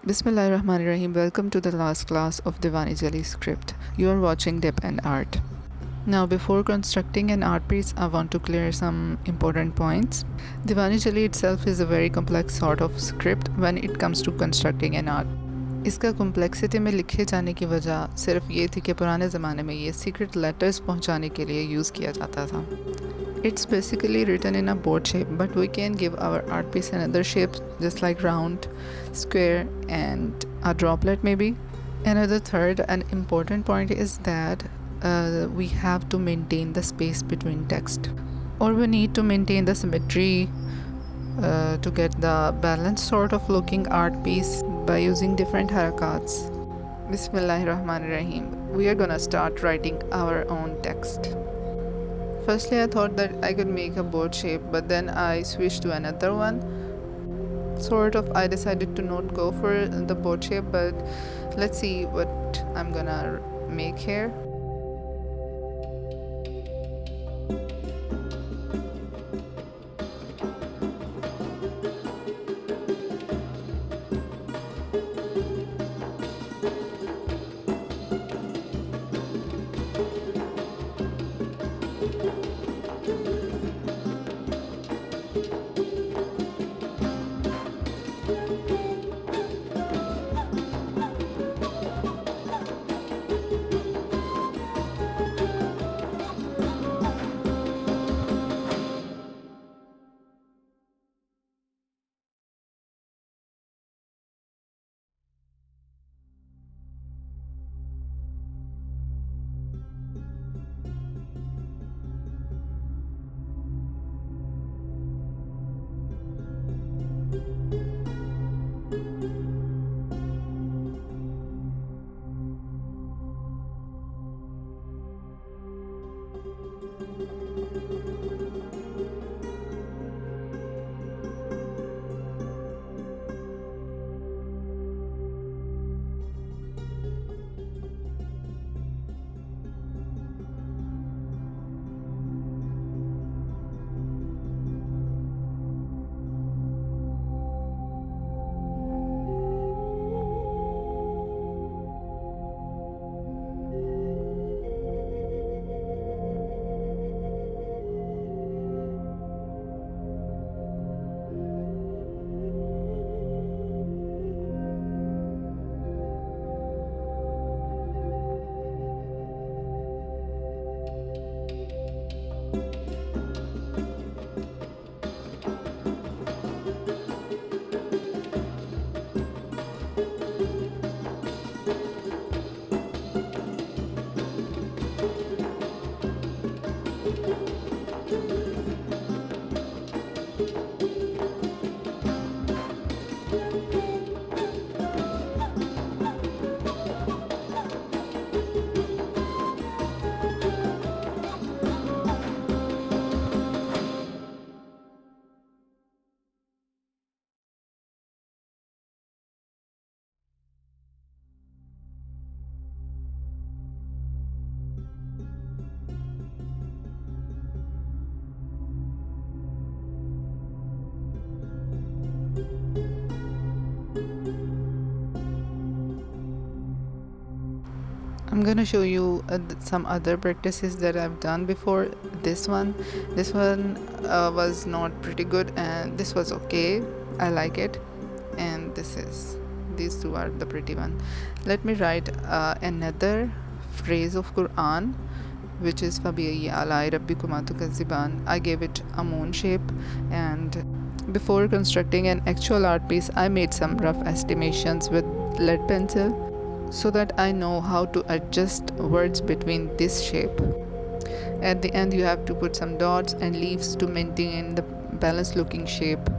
Bismillah. Welcome to the last class of Diwani Jali script. You are watching DIP&ART. Now, before constructing an art piece, I want to clear some important points. Diwani Jali itself is a very complex sort of script when it comes to constructing an art. इसका complexity में लिखे जाने की वजह सिर्फ ये थी कि पुराने ज़माने में ये सीक्रेट लेटर्स पहुंचाने के लिए यूज़ किया जाता था. It's basically written in a board shape, but we can give our art piece another shape, just like round, square, and a droplet maybe. Another third and important point is that we have to maintain the space between text, or we need to maintain the symmetry to get the balanced sort of looking art piece by using different harakats. Bismillahirrahmanirrahim. We are gonna start writing our own text. Firstly, I thought that I could make a board shape, but then I switched to another one. I decided to not go for the board shape, but let's see what I'm gonna make here. I'm gonna show you some other practices that I've done before this one. This one was not pretty good, and this was okay. I like it. And these two are the pretty one. Let me write another phrase of Quran, which is فَبِأَيِّ آلَاءِ رَبِّكُمَا تُكَذِّبَانِ. I gave it a moon shape, and before constructing an actual art piece, I made some rough estimations with lead pencil, so that I know how to adjust words between this shape. At the end, you have to put some dots and leaves to maintain the balanced looking shape.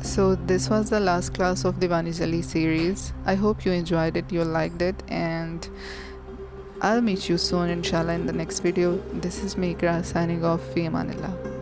So this was the last class of Diwani Jali series. I hope you enjoyed it, you liked it, and I'll meet you soon inshallah in the next video. This is Mikra signing off. Fi amanillah.